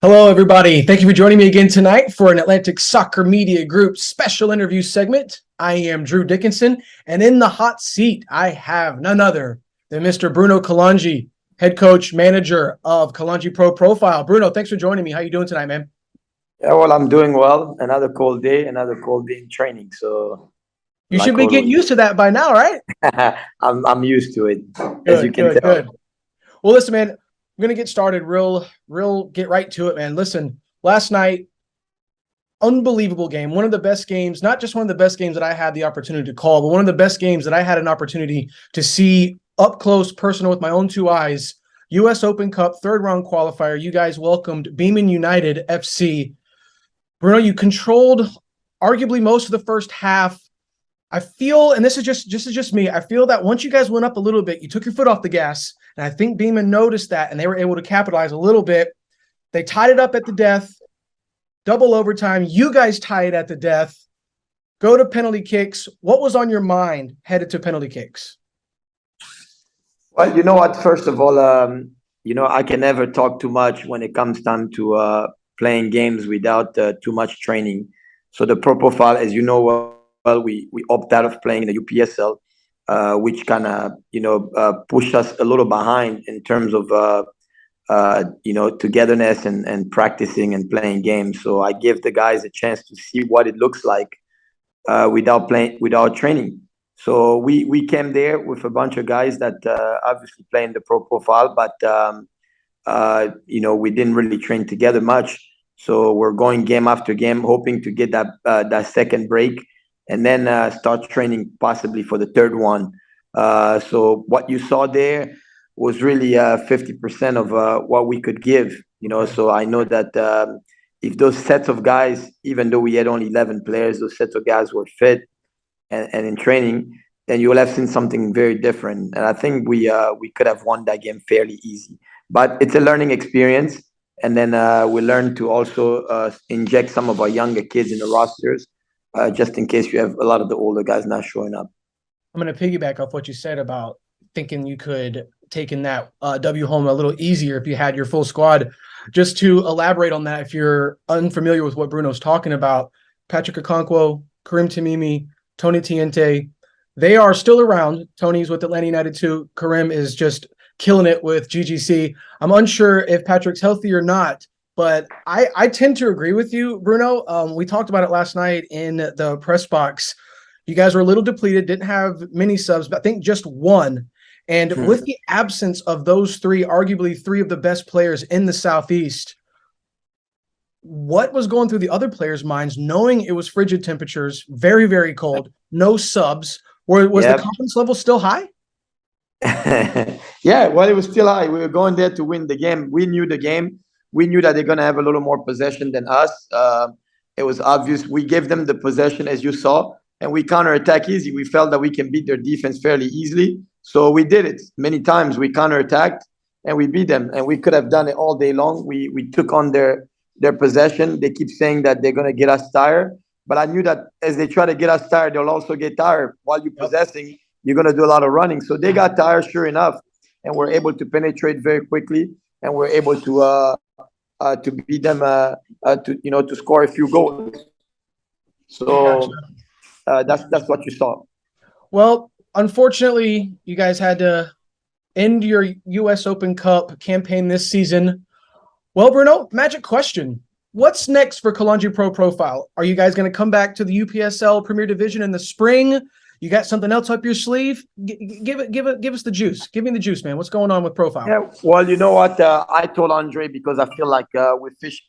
Hello, everybody. Thank you for joining me again tonight for an Atlantic Soccer Media Group special interview segment. I am Drew Dickinson, and in the hot seat, I have none other than Mr. Bruno Kalonji, head coach, manager of Kalonji Pro Profile. Bruno, thanks for joining me. How you doing tonight, man? Yeah, well, I'm doing well. Another cold day, another cold day in training. So, You should like be getting always, used to that by now, right? I'm used to it, as you Good, can good, tell. good. Well, listen, man, I'm gonna get started real, get right to it, man. Listen, last night, unbelievable game. One of the best games, not just one of the best games that I had the opportunity to call, but one of the best games that I had an opportunity to see up close, personal with my own two eyes. US Open Cup third round qualifier. You guys welcomed Beaman United FC. Bruno, you controlled arguably most of the first half. I feel, and this is just me, I feel that once you guys went up a little bit, you took your foot off the gas. And I think Beaman noticed that and they were able to capitalize a little bit. They tied it up at the death. Double overtime. You guys tie it at the death. Go to penalty kicks. What was on your mind headed to penalty kicks? Well, you know what? First of all, I can never talk too much when it comes time to playing games without too much training. So the pro profile, as you know well, we opt out of playing in the UPSL, which kind of pushed us a little behind in terms of togetherness and practicing and playing games. So I give the guys a chance to see what it looks like without training. So we came there with a bunch of guys that obviously play in the pro profile, but we didn't really train together much. So we're going game after game, hoping to get that second break, and then start training possibly for the third one. So what you saw there was really 50% of what we could give. So I know that if those sets of guys, even though we had only 11 players, those sets of guys were fit and in training, then you will have seen something very different. And I think we could have won that game fairly easy. But it's a learning experience, and then we learned to also inject some of our younger kids in the rosters, just in case you have a lot of the older guys not showing up. I'm going to piggyback off what you said about thinking you could taken that W home a little easier if you had your full squad. Just to elaborate on that, if you're unfamiliar with what Bruno's talking about, Patrick Okonkwo, Karim Tamimi, Tony Tiente, they are still around. Tony's with Atlanta United too. Karim is just killing it with GGC. I'm unsure if Patrick's healthy or not, but I tend to agree with you, Bruno. We talked about it last night in the press box. You guys were a little depleted, didn't have many subs, but I think just one. And with the absence of those three, arguably three of the best players in the Southeast, what was going through the other players' minds, knowing it was frigid temperatures, very, very cold, no subs? Was the Yep. confidence level still high? Yeah, well, it was still high. We were going there to win the game. We knew the game. We knew that they're going to have a little more possession than us. It was obvious. We gave them the possession, as you saw, and we counterattack easy. We felt that we can beat their defense fairly easily. So we did it many times. We counterattacked and we beat them. And we could have done it all day long. We took on their possession. They keep saying that they're going to get us tired. But I knew that as they try to get us tired, they'll also get tired. While you're possessing, you're going to do a lot of running. So they got tired, sure enough, and we're able to penetrate very quickly, and we're able to beat them, to score a few goals. Gotcha. So that's what you saw. Well, unfortunately, you guys had to end your U.S. Open Cup campaign this season. Well, Bruno, magic question. What's next for Kalonji Pro Profile? Are you guys going to come back to the UPSL Premier Division in the spring? You got something else up your sleeve? Give us the juice. Give me the juice, man. What's going on with Profile? Yeah, well, you know what? I told Andre because I feel like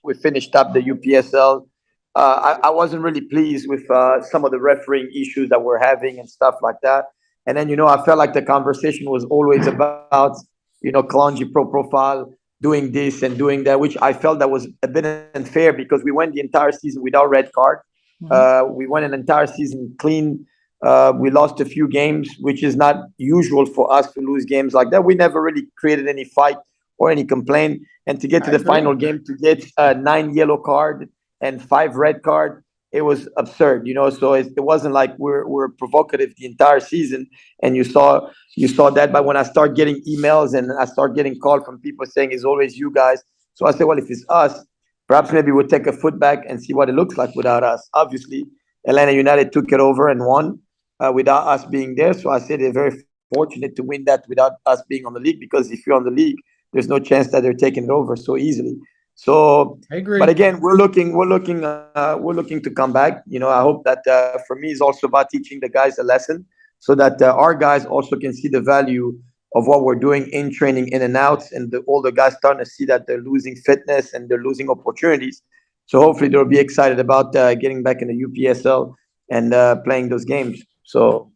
we finished up the UPSL. I wasn't really pleased with some of the refereeing issues that we're having and stuff like that. And then, I felt like the conversation was always about, Kalonji Pro Profile doing this and doing that, which I felt that was a bit unfair because we went the entire season without red card. We went an entire season clean. We lost a few games, which is not usual for us to lose games like that. We never really created any fight or any complaint. And to get to the final game, to get 9 yellow card and 5 red card, it was absurd, So it wasn't like we're provocative the entire season. And you saw that. But when I start getting emails and I start getting calls from people saying it's always you guys, so I said, well, if it's us, perhaps maybe we'll take a foot back and see what it looks like without us. Obviously, Atlanta United took it over and won without us being there. So I say they're very fortunate to win that without us being on the league, because if you're on the league, there's no chance that they're taking it over so easily. So, I agree. but again, we're looking to come back. I hope that for me is also about teaching the guys a lesson, so that our guys also can see the value of what we're doing in training, in and outs, and all the guys starting to see that they're losing fitness and they're losing opportunities. So hopefully they'll be excited about getting back in the UPSL and playing those games. So.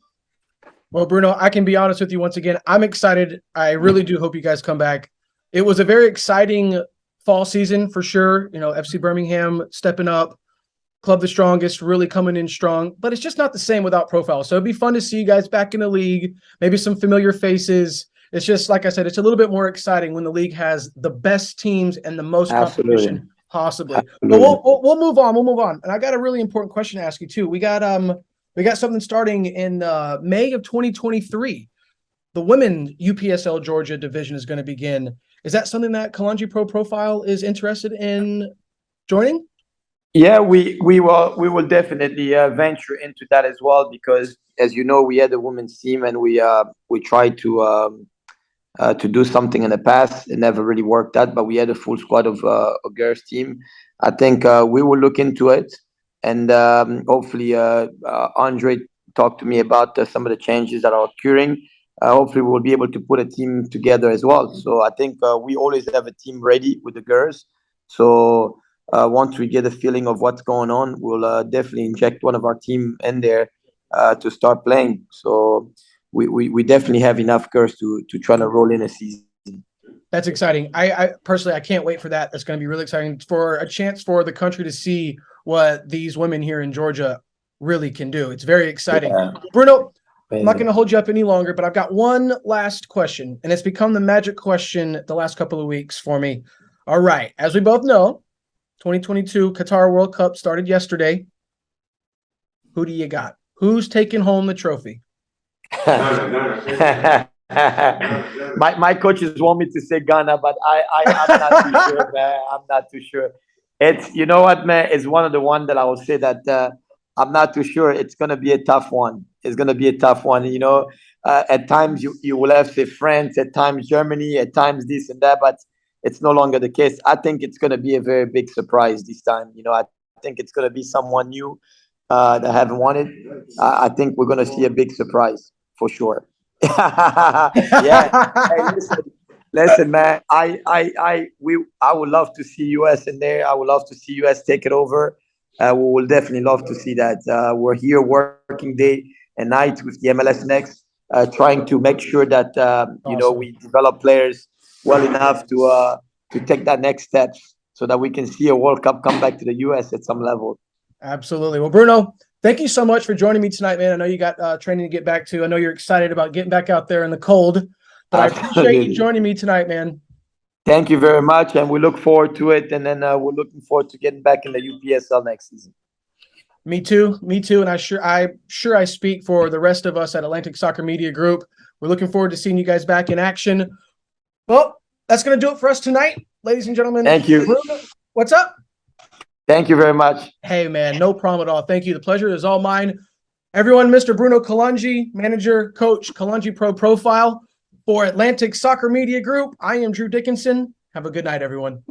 Well, Bruno, I can be honest with you once again. I'm excited. I really do hope you guys come back. It was a very exciting fall season for sure. FC Birmingham stepping up, Club the Strongest really coming in strong, but it's just not the same without Profile. So it'd be fun to see you guys back in the league, maybe some familiar faces. It's just, like I said, it's a little bit more exciting when the league has the best teams and the most competition possibly. Absolutely. But we'll move on. We'll move on. And I got a really important question to ask you too. We got something starting in May of 2023. The women UPSL Georgia division is going to begin. Is that something that Kalonji Pro Profile is interested in joining? Yeah, we will definitely venture into that as well, because as you know, we had a women's team and we tried to do something in the past. It never really worked out, but we had a full squad of a girls team. I think we will look into it, and hopefully Andre talked to me about some of the changes that are occurring. Hopefully we'll be able to put a team together as well. So I think we always have a team ready with the girls. So once we get a feeling of what's going on, we'll definitely inject one of our team in there to start playing. So we definitely have enough girls to try to roll in a season. That's exciting. I personally, I can't wait for that. That's going to be really exciting, for a chance for the country to see what these women here in Georgia really can do. It's very exciting. Yeah. Bruno, I'm not going to hold you up any longer, but I've got one last question, and it's become the magic question the last couple of weeks for me. All right. As we both know, 2022 Qatar World Cup started yesterday. Who do you got? Who's taking home the trophy? My coaches want me to say Ghana, but I'm not too sure, man. I'm not too sure. It's, you know what, man? It's one of the one that I will say that I'm not too sure. It's gonna be a tough one. It's gonna be a tough one. At times you will have to say France, at times Germany, at times this and that, but it's no longer the case. I think it's gonna be a very big surprise this time. I think it's gonna be someone new that haven't won it. I think we're gonna see a big surprise for sure. Yeah. Hey, listen, man. I would love to see US in there. I would love to see US take it over. We will definitely love to see that. We're here working day and night with the MLS Next, trying to make sure that Awesome. we develop players well enough to take that next step, so that we can see a World Cup come back to the US at some level. Absolutely. Well, Bruno, thank you so much for joining me tonight, man. I know you got training to get back to. I know you're excited about getting back out there in the cold, but I appreciate you joining me tonight, man. Thank you very much, and we look forward to it. And then we're looking forward to getting back in the UPSL next season. Me too. And I'm sure I speak for the rest of us at Atlantic Soccer Media Group. We're looking forward to seeing you guys back in action. Well, that's going to do it for us tonight, ladies and gentlemen. Thank you. Bruno, what's up? Thank you very much. Hey, man, no problem at all. Thank you. The pleasure is all mine. Everyone, Mr. Bruno Kalonji, manager, coach, Kalonji Pro Profile for Atlantic Soccer Media Group. I am Drew Dickinson. Have a good night, everyone.